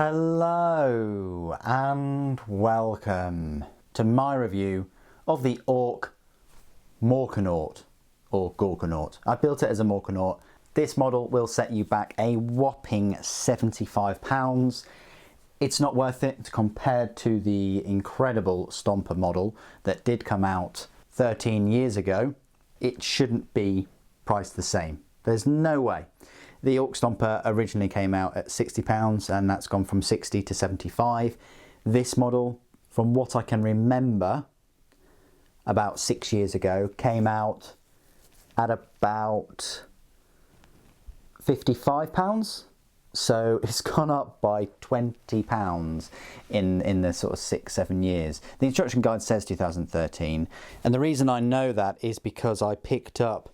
Hello and welcome to my review of the ORK Morkanaut or Gorkanaut. I built it as a Morkanaut. This model will set you back a whopping £75. It's not worth it compared to the incredible Stomper model that did come out 13 years ago. It shouldn't be priced the same. There's no way. The ORK Stomper originally came out at £60 and that's gone from 60 to 75. This model, from what I can remember, about 6 years ago, came out at about £55. So it's gone up by £20 in the sort of 6-7 years. The instruction guide says 2013, and the reason I know that is because I picked up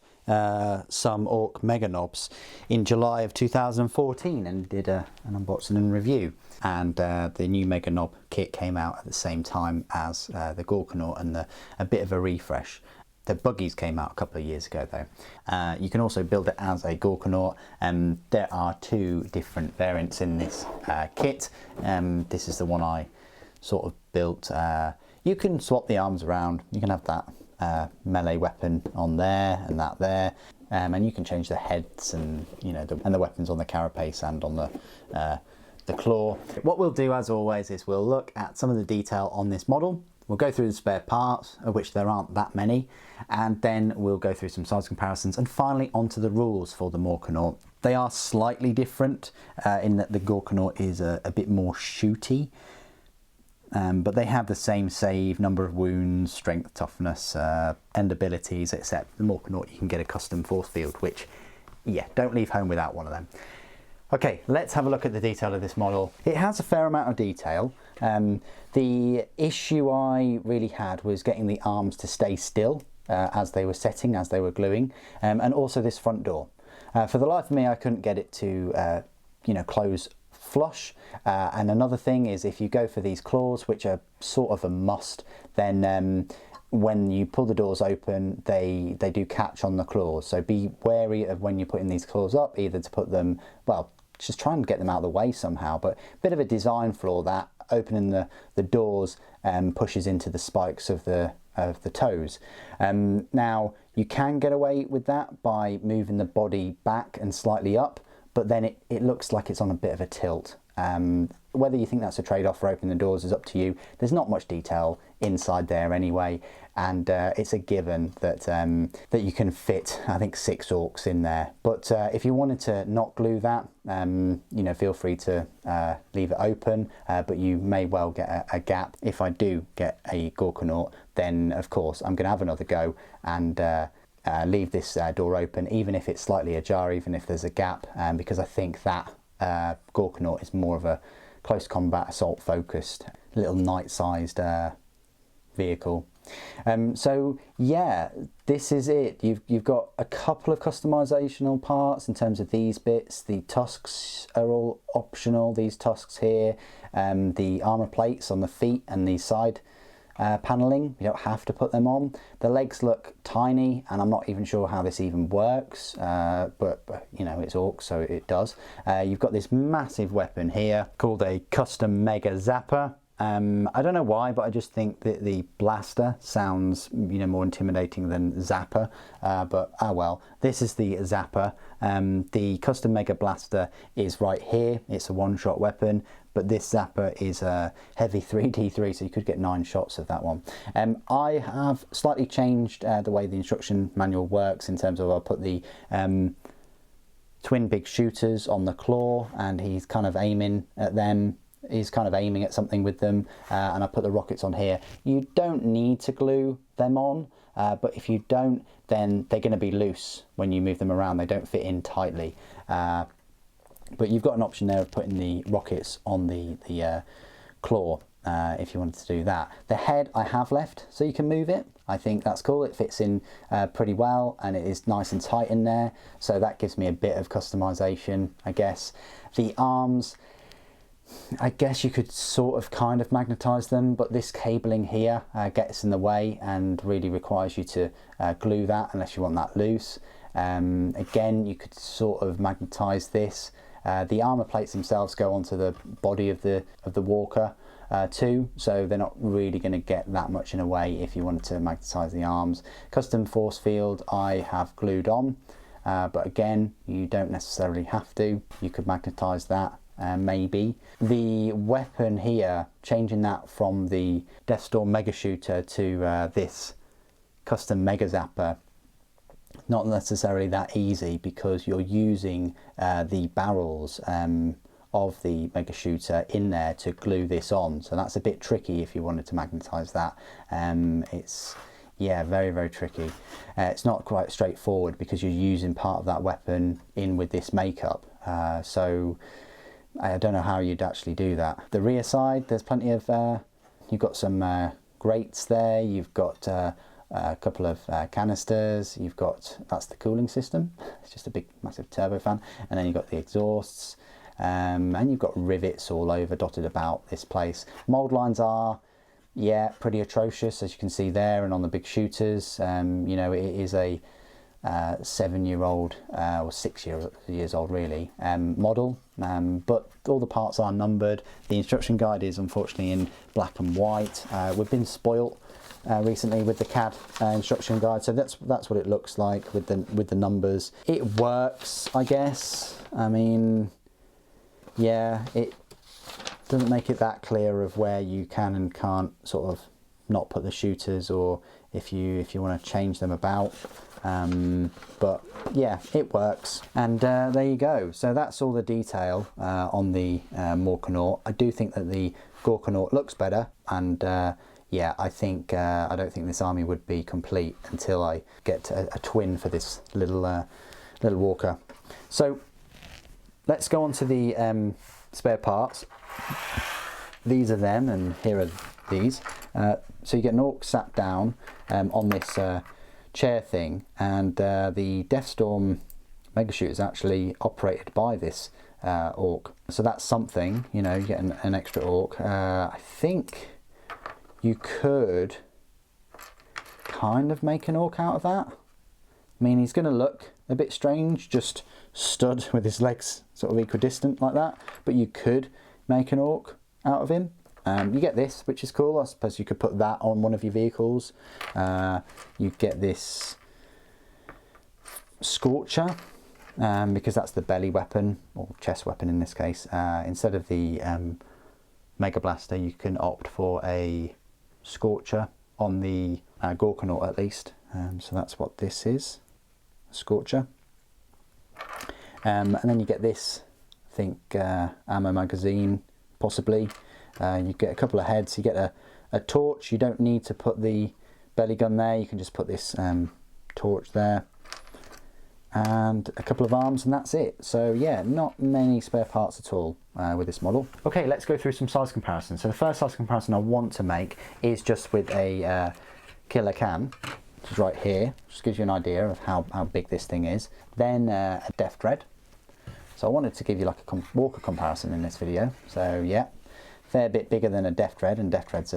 some ORK Mega Knobs in July of 2014 and did an unboxing and review, and the new Mega Knob kit came out at the same time as the Gorkanaut and a bit of a refresh. The buggies came out a couple of years ago though. You can also build it as a Gorkanaut, and there are two different variants in this kit. This is the one I sort of built. You can swap the arms around. You can have that melee weapon on there and that there, and you can change the heads and the weapons on the carapace and on the claw. What we'll do, as always, is we'll look at some of the detail on this model. We'll go through the spare parts, of which there aren't that many, and then we'll go through some size comparisons, and finally onto the rules for the Morkanaut. They are slightly different in that the Gorkanaut is a bit more shooty. But they have the same save, number of wounds, strength, toughness, and abilities, except the Morkanaut you can get a custom force field, which, yeah, don't leave home without one of them. Okay, let's have a look at the detail of this model. It has a fair amount of detail. The issue I really had was getting the arms to stay still as they were setting, as they were gluing, and also this front door. For the life of me, I couldn't get it to, close flush. And another thing is, if you go for these claws, which are sort of a must, then when you pull the doors open, they do catch on the claws. So be wary of when you're putting these claws up, either to put them, well, just try and get them out of the way somehow, but a bit of a design flaw that opening the doors pushes into the spikes of the toes. Now, you can get away with that by moving the body back and slightly up, but then it looks like it's on a bit of a tilt. Whether you think that's a trade-off for opening the doors is up to you. There's not much detail inside there anyway, and it's a given that that you can fit, I think, 6 orcs in there. But if you wanted to not glue that, feel free to leave it open, but you may well get a gap. If I do get a Gorkanaut, then of course I'm going to have another go and leave this door open, even if it's slightly ajar, even if there's a gap, because I think that Gorkanaut is more of a close combat assault focused little knight-sized vehicle. So yeah, this is it. You've got a couple of customizational parts in terms of these bits. The tusks are all optional, these tusks here, the armor plates on the feet and the side paneling, you don't have to put them on. The legs look tiny, and I'm not even sure how this even works, but it's ORK, so it does. You've got this massive weapon here called a custom mega zapper. I don't know why, but I just think that the blaster sounds more intimidating than zapper, but oh well. This is the zapper. The custom mega blaster is right here. It's a one-shot weapon, but this zapper is a heavy 3d3, so you could get 9 shots of that one. I have slightly changed the way the instruction manual works, in terms of I'll put the twin big shooters on the claw, and he's kind of aiming at them. He's kind of aiming at something with them, and I put the rockets on here. You don't need to glue them on, but if you don't, then they're going to be loose when you move them around. They don't fit in tightly. But you've got an option there of putting the rockets on the claw if you wanted to do that. The head I have left, so you can move it. I think that's cool. It fits in pretty well, and it is nice and tight in there, so that gives me a bit of customization, I guess. The arms, I guess you could sort of kind of magnetize them, but this cabling here gets in the way and really requires you to glue that unless you want that loose. Again, you could sort of magnetize this, The armour plates themselves go onto the body of the Walker too, so they're not really going to get that much in a way if you wanted to magnetise the arms. Custom force field I have glued on, but again, you don't necessarily have to. You could magnetise that. Maybe. The weapon here, changing that from the Deathstorm Mega Shooter to this custom Mega Zapper, not necessarily that easy, because you're using the barrels of the Mega Shooter in there to glue this on, so that's a bit tricky if you wanted to magnetise that. It's very, very tricky. It's not quite straightforward because you're using part of that weapon in with this makeup, so I don't know how you'd actually do that. The rear side, there's plenty of, you've got some grates there, you've got a couple of canisters, you've got, that's the cooling system, it's just a big massive turbofan, and then you've got the exhausts, and you've got rivets all over, dotted about this place. Mould lines are, pretty atrocious, as you can see there, and on the big shooters. You know, it is a 7-year-old or 6 years old really model, but all the parts are numbered. The instruction guide is unfortunately in black and white. We've been spoilt recently with the CAD instruction guide, so that's what it looks like with the numbers. It works, I guess. I mean, it doesn't make it that clear of where you can and can't sort of not put the shooters, or if you want to change them about. But yeah, it works, and there you go. So that's all the detail on the Morkanaut. I do think that the Gorkanaut looks better, and I think I don't think this army would be complete until I get a twin for this little Walker. So let's go on to the spare parts. These are them, and here are these. So you get an Ork sat down on this chair thing, and the Deathstorm Mega Shooter is actually operated by this Ork. So that's something, you know, you get an extra Ork. I think you could kind of make an Ork out of that. I mean, he's going to look a bit strange, just stood with his legs sort of equidistant like that, but you could make an Ork out of him. You get this, which is cool. I suppose you could put that on one of your vehicles. You get this Scorcher, because that's the belly weapon, or chest weapon in this case. Instead of the Mega Blaster, you can opt for a Scorcher on the Gorkanaut at least. So that's what this is, a Scorcher. And then you get this, I think, ammo magazine, possibly. You get a couple of heads, you get a torch. You don't need to put the belly gun there, you can just put this torch there, and a couple of arms, and that's it. So yeah, not many spare parts at all with this model. Okay, let's go through some size comparisons. So the first size comparison I want to make is just with a killer can, which is right here. Just gives you an idea of how big this thing is. Then a Death Dread. So I wanted to give you like a Walker comparison in this video. So yeah, fair bit bigger than a Death Dread, and Death Dread's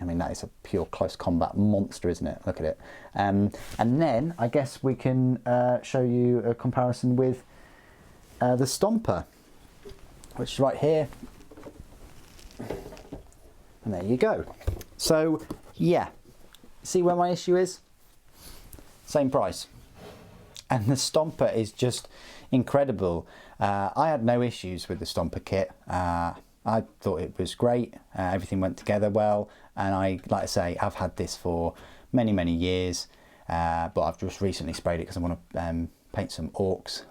I mean, that is a pure close combat monster, isn't it? Look at it. And then I guess we can show you a comparison with the Stomper, which is right here. And there you go. So yeah, see where my issue is? Same price. And the Stomper is just incredible. I had no issues with the Stomper kit. I thought it was great. Everything went together well, and like I say, I've had this for many years, but I've just recently sprayed it because I want to paint some orcs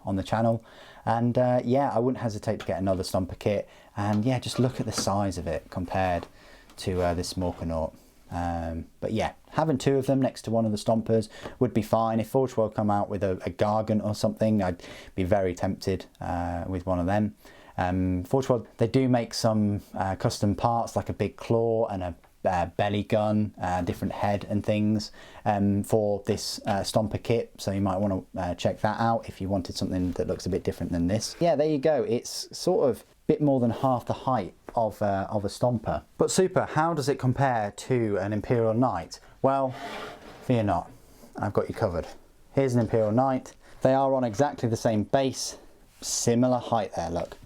on the channel. And yeah, I wouldn't hesitate to get another Stomper kit. And yeah, just look at the size of it compared to this Morkanaut. But yeah, having two of them next to one of the Stompers would be fine. If Forge World come out with a Gargant or something, I'd be very tempted with one of them. Forge World, they do make some custom parts, like a big claw and a belly gun, different head and things for this Stomper kit, so you might want to check that out if you wanted something that looks a bit different than this. Yeah, there you go. It's sort of a bit more than half the height of a Stomper. But super, how does it compare to an Imperial Knight? Well, fear not, I've got you covered. Here's an Imperial Knight. They are on exactly the same base similar height there, look.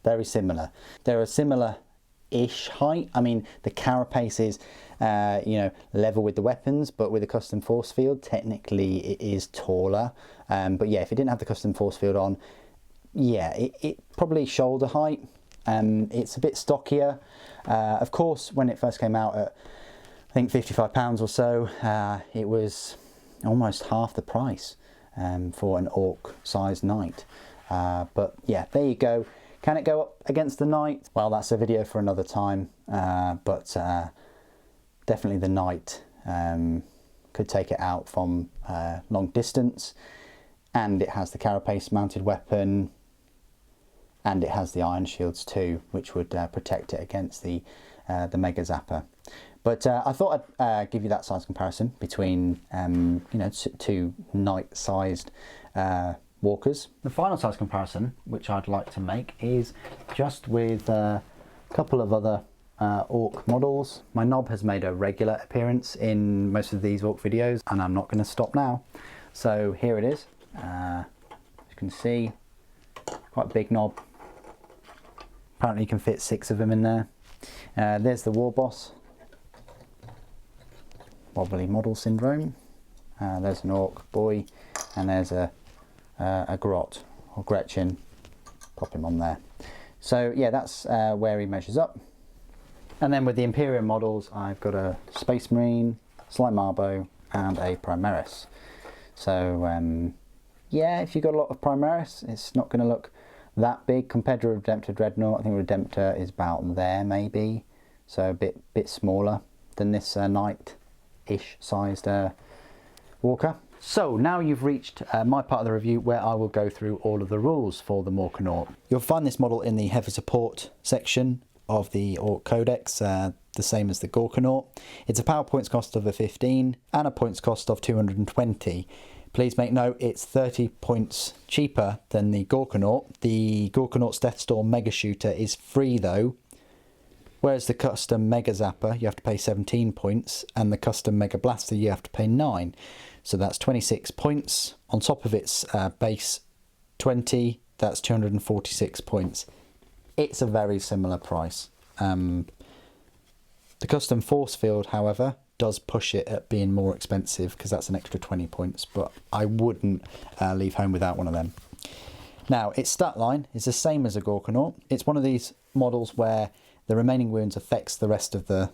Very similar. They're a similar-ish height. I mean, the carapace is, you know, level with the weapons, but with a custom force field, technically it is taller. But yeah, if it didn't have the custom force field on, yeah, it probably shoulder height. It's a bit stockier. Of course, when it first came out at, I think, £55 or so, it was almost half the price for an orc-sized knight. But yeah, there you go. Can it go up against the knight? Well, that's a video for another time, but definitely the knight could take it out from long distance, and it has the carapace mounted weapon, and it has the iron shields too, which would protect it against the Mega Zapper. But I thought I'd give you that size comparison between you know, two knight-sized walkers. The final size comparison which I'd like to make is just with a couple of other orc models. My knob has made a regular appearance in most of these orc videos, and I'm not going to stop now. So here it is. As you can see, quite a big knob. Apparently you can fit 6 of them in there. There's the war boss. Wobbly model syndrome. There's an orc boy, and there's a Grot or Gretchen. Pop him on there. So yeah, that's where he measures up. And then with the Imperium models, I've got a Space Marine, Slight Marbo, and a Primaris. So yeah, if you've got a lot of Primaris, it's not going to look that big compared to a Redemptor Dreadnought. I think Redemptor is about there maybe, so a bit smaller than this knight-ish sized walker. So now you've reached my part of the review where I will go through all of the rules for the Morkanaut. You'll find this model in the heavy support section of the Orc Codex, the same as the Gorkanaut. It's a power points cost of a 15 and a points cost of 220. Please make note, it's 30 points cheaper than the Gorkanaut. The Gorkanaut's Death Storm Mega Shooter is free though, whereas the custom Mega Zapper you have to pay 17 points, and the custom Mega Blaster you have to pay 9. So that's 26 points. On top of its base 20, that's 246 points. It's a very similar price. The custom force field, however, does push it at being more expensive because that's an extra 20 points, but I wouldn't leave home without one of them. Now, its stat line is the same as a Gorkanaut. It's one of these models where the remaining wounds affects the rest of the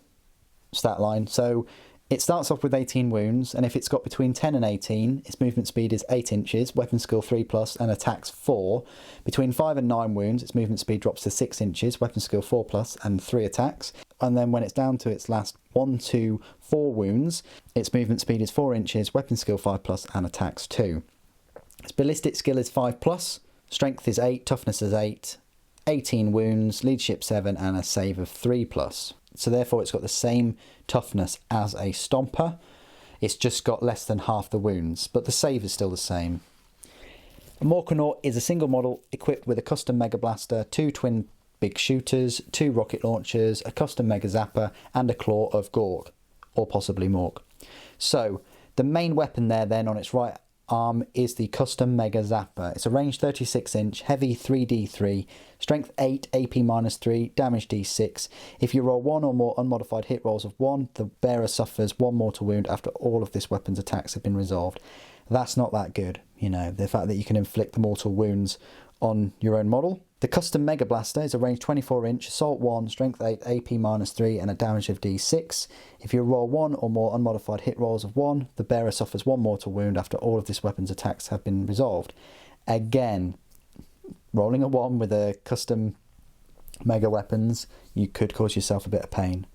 stat line. So it starts off with 18 wounds, and if it's got between 10 and 18, its movement speed is 8 inches, weapon skill 3+, and attacks 4. Between 5 and 9 wounds, its movement speed drops to 6 inches, weapon skill 4+, and 3 attacks. And then when it's down to its last 1 to 4 wounds, its movement speed is 4 inches, weapon skill 5+, and attacks 2. Its ballistic skill is 5+, strength is 8, toughness is 8, 18 wounds, leadership 7, and a save of 3+. So therefore it's got the same toughness as a Stomper. It's just got less than half the wounds, but the save is still the same. A Morkanaut is a single model equipped with a custom Mega Blaster, 2 twin big shooters, 2 rocket launchers, a custom Mega Zapper, and a Claw of Gork, or possibly Mork. So the main weapon there then on its right arm is the custom Mega Zapper. It's a range 36 inch, heavy 3d3, strength 8, AP -3, damage d6. If you roll 1 or more unmodified hit rolls of 1, the bearer suffers 1 mortal wound after all of this weapon's attacks have been resolved. That's not that good, you know, the fact that you can inflict the mortal wounds on your own model. The custom Mega Blaster is a range 24 inch, assault 1, strength 8, AP -3, and a damage of d6. If you roll 1 or more unmodified hit rolls of 1, the bearer suffers 1 mortal wound after all of this weapon's attacks have been resolved. Again, rolling a 1 with a custom Mega weapons, you could cause yourself a bit of pain.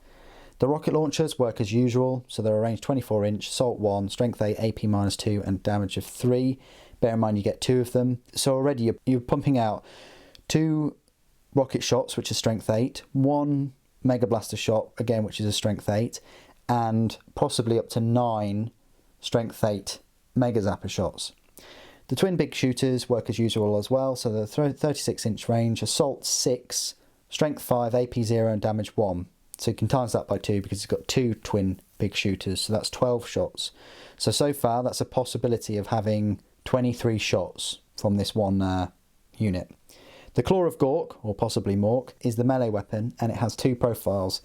The rocket launchers work as usual, so they're a range 24 inch, assault 1, strength 8, AP -2, and damage of 3. Bear in mind you get 2 of them, so already you're pumping out 2 rocket shots, which is strength 8, 1 Mega Blaster shot, again, which is a strength 8, and possibly up to 9 strength 8 Mega Zapper shots. The twin big shooters work as usual as well, so the 36 inch range, assault 6, strength 5, AP 0, and damage 1. So you can times that by 2 because it's got 2 twin big shooters, so that's 12 shots. So far that's a possibility of having 23 shots from this one unit. The Claw of Gork, or possibly Mork, is the melee weapon, and it has 2 profiles.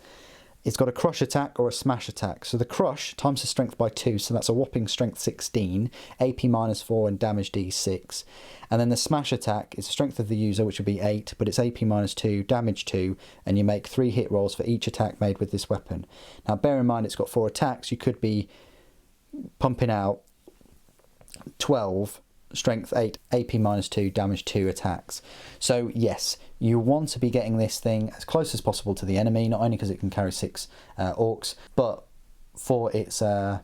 It's got a crush attack or a smash attack. So the crush times the strength by 2, so that's a whopping strength 16, AP -4 and damage D6. And then the smash attack is the strength of the user, which would be 8, but it's AP -2, damage 2, and you make 3 hit rolls for each attack made with this weapon. Now bear in mind it's got 4 attacks, you could be pumping out 12, strength 8, AP -2, damage 2 attacks. So yes, you want to be getting this thing as close as possible to the enemy, not only because it can carry 6 orcs, but for its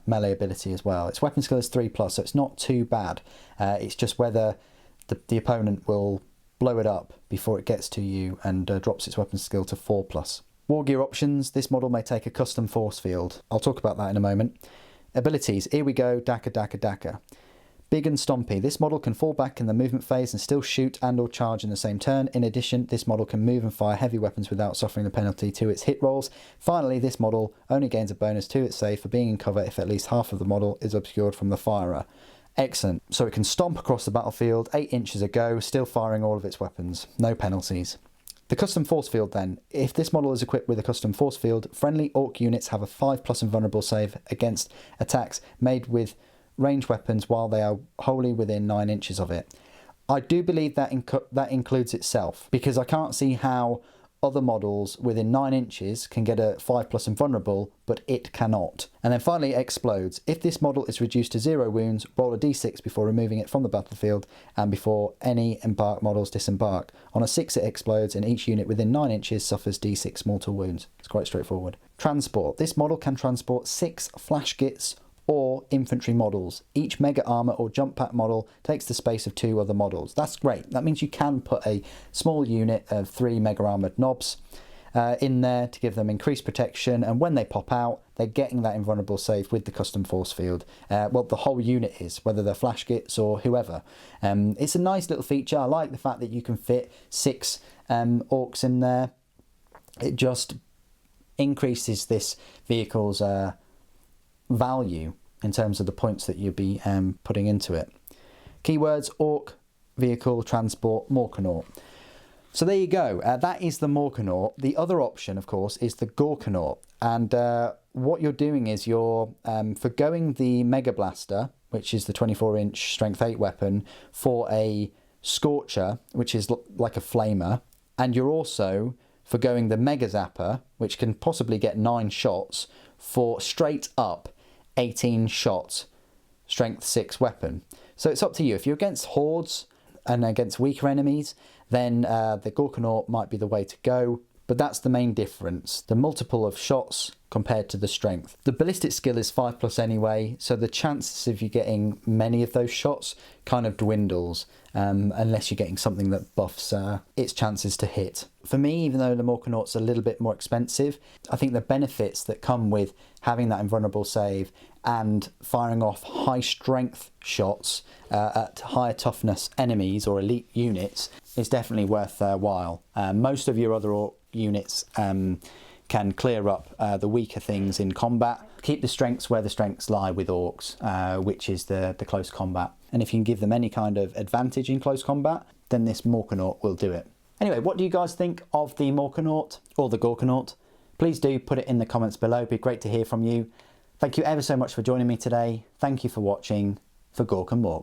melee ability as well. Its weapon skill is 3+, so it's not too bad. It's just whether the opponent will blow it up before it gets to you and drops its weapon skill to 4+. War gear options. This model may take a custom force field. I'll talk about that in a moment. Abilities. Here we go. Daka, Daka, Daka. Big and Stompy. This model can fall back in the movement phase and still shoot and or charge in the same turn. In addition, this model can move and fire heavy weapons without suffering the penalty to its hit rolls. Finally, this model only gains a bonus to its save for being in cover if at least half of the model is obscured from the firer. Excellent. So it can stomp across the battlefield 8 inches a go, still firing all of its weapons. No penalties. The custom force field then. If this model is equipped with a custom force field, friendly orc units have a 5+ invulnerable save against attacks made with ranged weapons while they are wholly within 9 inches of it. I do believe that that includes itself, because I can't see how other models within 9 inches can get a 5+ invulnerable, but it cannot. And then finally, it explodes. If this model is reduced to 0 wounds, roll a d6 before removing it from the battlefield and before any embark models disembark. On a 6 it explodes, and each unit within 9 inches suffers d6 mortal wounds. It's quite straightforward. Transport. This model can transport 6 flash gits or infantry models. Each mega armor or jump pack model takes the space of 2 other models. That's great. That means you can put a small unit of 3 mega armored knobs in there to give them increased protection, and when they pop out, they're getting that invulnerable save with the custom force field. Well, the whole unit is, whether they're flash gits or whoever. It's a nice little feature. I like the fact that you can fit 6 orcs in there. It just increases this vehicle's value in terms of the points that you'd be putting into it. Keywords: orc, vehicle, transport, Morkanaut. So there you go. That is the Morkanaut. The other option, of course, is the Gorkanaut. And what you're doing is you're forgoing the Mega Blaster, which is the 24-inch strength 8 weapon, for a Scorcher, which is like a flamer. And you're also forgoing the Mega Zapper, which can possibly get 9 shots, for straight up 18 shot strength 6 weapon. So it's up to you. If you're against hordes and against weaker enemies, then the Gorkanaut might be the way to go. But that's the main difference, the multiple of shots compared to the strength. The ballistic skill is 5+ anyway, so the chances of you getting many of those shots kind of dwindles, unless you're getting something that buffs its chances to hit. For me, even though the Morkanaut's a little bit more expensive, I think the benefits that come with having that invulnerable save and firing off high strength shots at higher toughness enemies or elite units is definitely worthwhile. Most of your other units can clear up the weaker things in combat. Keep the strengths where the strengths lie with orcs, which is the close combat. And if you can give them any kind of advantage in close combat, then this Morkanaut will do it. Anyway, what do you guys think of the Morkanaut or the Gorkanaut? Please do put it in the comments below. It'd be great to hear from you. Thank you ever so much for joining me today. Thank you for watching. For Gork and Mork.